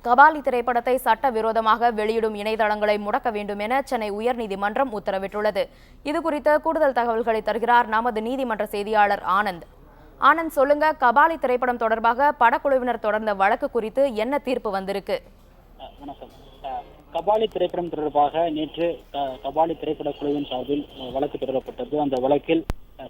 கபாலி திரைப்படத்தை சட்டவிரோதமாக வெளியிடும் இணையதளங்களை முடக்க வேண்டும் என சென்னை உயர்நீதிமன்றம் உத்தரவிட்டுள்ளது. இதுகுறித்த கூடுதல் தகவல்களை தருகிறார் நமது நீதிமன்ற செய்தியாளர் ஆனந்த். ஆனந்த், சொல்லுங்க, கபாலி திரைப்படம் தொடர்பாக படக்குழுவினர் தொடர்ந்த வழக்கு குறித்து என்ன தீர்ப்பு வந்திருக்கு? வணக்கம். கபாலி திரைப்படம் தொடர்பாக நேற்று கபாலி திரைப்பட குழுவின் சார்பில் வழக்கு தொடரப்பட்டது. அந்த வழக்கில்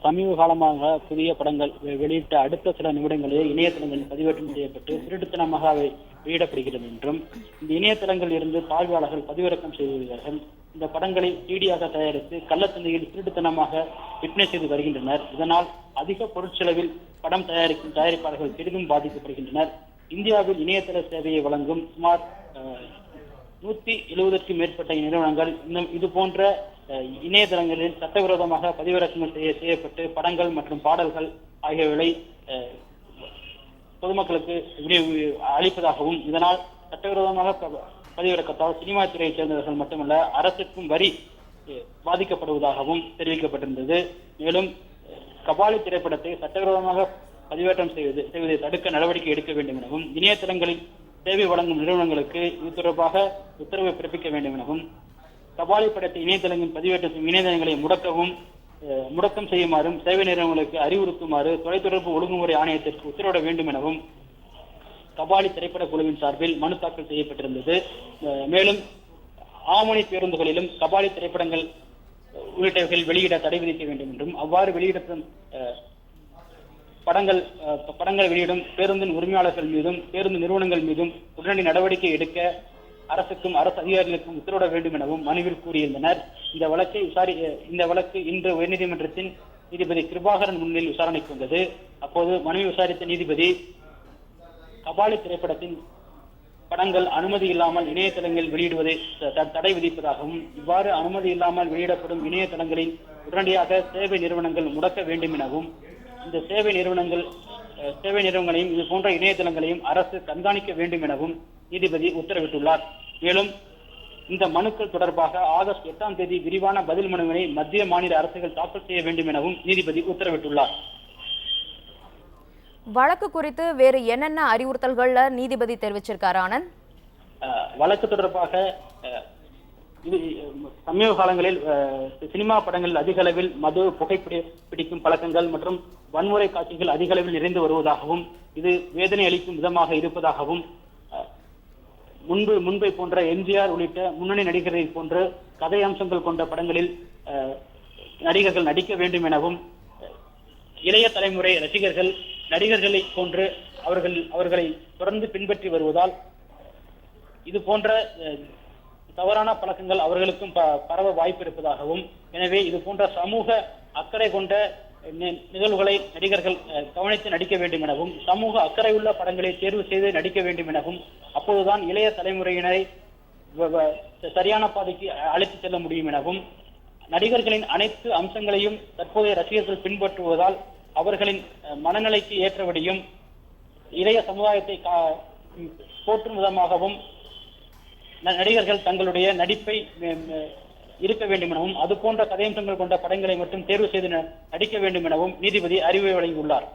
சமீப காலமாக புதிய படங்கள் வெளியிட்ட அடுத்த சில நிமிடங்களில் இணையதளங்களில் பதிவேற்றம் செய்யப்பட்டு திருட்டுத்தனமாக அவை வெளியிடப்படுகிறது என்றும், இந்த இணையதளங்களில் இருந்து பார்வையாளர்கள் பதிவிறக்கம் செய்துள்ளார்கள். இந்த படங்களை சிடியாக தயாரித்து கள்ளச்சந்தையில் திருட்டுத்தனமாக விற்பனை செய்து வருகின்றனர். இதனால் அதிக பொருட்செலவில் படம் தயாரிக்கும் தயாரிப்பாளர்கள் பெரிதும் பாதிக்கப்படுகின்றனர். இந்தியாவில் இணையதள சேவையை வழங்கும் சுமார் 170க்கும் மேற்பட்ட நிறுவனங்கள் இது போன்ற இணையதளங்களில் சட்டவிரோதமாக பதிவிறக்கம் செய்யப்பட்டு படங்கள் மற்றும் பாடல்கள் ஆகியவைகளை பொதுமக்களுக்கு அளிப்பதாகவும், இதனால் சட்டவிரோதமாக பதிவிறக்கத்தால் சினிமா துறையைச் சேர்ந்தவர்கள் மட்டுமல்ல அரசுக்கும் வரி பாதிக்கப்படுவதாகவும் தெரிவிக்கப்பட்டிருந்தது. மேலும் கபாலி திரைப்படத்தை சட்டவிரோதமாக பதிவேற்றம் செய்வதை தடுக்க நடவடிக்கை எடுக்க வேண்டும் எனவும், இணையதளங்களில் சேவை வழங்கும் நிறுவனங்களுக்கு இது தொடர்பாக உத்தரவை பிறப்பிக்க வேண்டும் எனவும், கபாலி படத்தை இணையதளங்களில் பதிவேற்றம் இணையதளங்களை முடக்கம் செய்யுமாறும் சேவை நிறுவனங்களுக்கு அறிவுறுத்துமாறு தொலைத்தொடர்பு ஒழுங்குமுறை ஆணையத்திற்கு உத்தரவிட வேண்டும் எனவும் கபாலி திரைப்பட குழுவின் சார்பில் மனு தாக்கல் செய்யப்பட்டிருந்தது. மேலும் ஆமணி பேருந்துகளிலும் கபாலி திரைப்படங்கள் உள்ளிட்டவைகள் வெளியிட தடை விதிக்க வேண்டும் என்றும், அவ்வாறு வெளியிடப்படும் படங்கள் வெளியிடும் பேருந்தின் உரிமையாளர்கள் மீதும் பேருந்து நிறுவனங்கள் மீதும் உடனடி நடவடிக்கை எடுக்க அரசுக்கும் அரசு அதிகாரிகளுக்கும் உத்தரவிட வேண்டும் எனவும் மனுவில் கூறியிருந்தனர். இந்த வழக்கு இன்று உயர்நீதிமன்றத்தின் நீதிபதி கிருபாகரன் முன்னில் விசாரணைக்கு வந்தது. அப்போது மனுவை விசாரித்த நீதிபதி கபாலி திரைப்படத்தின் படங்கள் அனுமதி இல்லாமல் இணையதளங்களில் வெளியிடுவதை தடை விதிப்பதாகவும், இவ்வாறு அனுமதி இல்லாமல் வெளியிடப்படும் இணையதளங்களில் உடனடியாக சேவை நிறுவனங்கள் முடக்க வேண்டும் எனவும், இந்த சேவை நிறுவனங்களையும் இது போன்ற இணையதளங்களையும் அரசு கண்காணிக்க வேண்டும் எனவும் நீதிபதி உத்தரவிட்டுள்ளார். மேலும் இந்த மனுக்கள் தொடர்பாக ஆகஸ்ட் 8ஆம் தேதி விரிவான பதில் மனுவினை மத்திய மாநில அரசுகள் தாக்கல் செய்ய வேண்டும் எனவும் நீதிபதி உத்தரவிட்டுள்ளார். வழக்கு குறித்து வேறு என்னென்ன அறிவுறுத்தல்கள் நீதிபதி தெரிவிச்சிருக்காரு ஆனந்த்? வழக்கு தொடர்பாக சமீப காலங்களில் சினிமா படங்களில் அதிக அளவில் மது, புகைப்பிடிக்கும் பழக்கங்கள் மற்றும் வன்முறை காட்சிகள் அதிக அளவில் நிறைந்து வருவதாகவும், இது வேதனை அளிக்கும் விதமாக இருப்பதாகவும், முன்பை போன்ற எம்ஜிஆர் உள்ளிட்ட முன்னணி நடிகரை போன்ற கதை அம்சங்கள் கொண்ட படங்களில் நடிகர்கள் நடிக்க வேண்டும் எனவும், இளைய தலைமுறை ரசிகர்கள் நடிகர்களை போன்று அவர்களை தொடர்ந்து பின்பற்றி வருவதால் இது போன்ற தவறான பழக்கங்கள் அவர்களுக்கும் பரவ வாய்ப்பு இருப்பதாகவும், எனவே இது போன்ற சமூக அக்கறை கொண்ட நிகழ்வுகளை நடிகர்கள் கவனித்து நடிக்க வேண்டும் எனவும், சமூக அக்கறை உள்ள படங்களை தேர்வு செய்து நடிக்க வேண்டும் எனவும், அப்போதுதான் இளைய தலைமுறையினரை சரியான பாதைக்கு அழைத்து செல்ல முடியும் எனவும், நடிகர்களின் அனைத்து அம்சங்களையும் தற்போதைய ரசிகர்கள் பின்பற்றுவதால் அவர்களின் மனநிலைக்கு ஏற்றபடியும் இளைய சமுதாயத்தை போற்றும் விதமாகவும் நடிகர்கள் தங்களுடைய நடிப்பை இருக்க வேண்டும் எனவும், அது போன்ற கதையம்சங்கள் கொண்ட படங்களை மட்டும் தேர்வு செய்து நடிக்க வேண்டும் எனவும் நீதிபதி அறிவுரை வழங்கியுள்ளார்.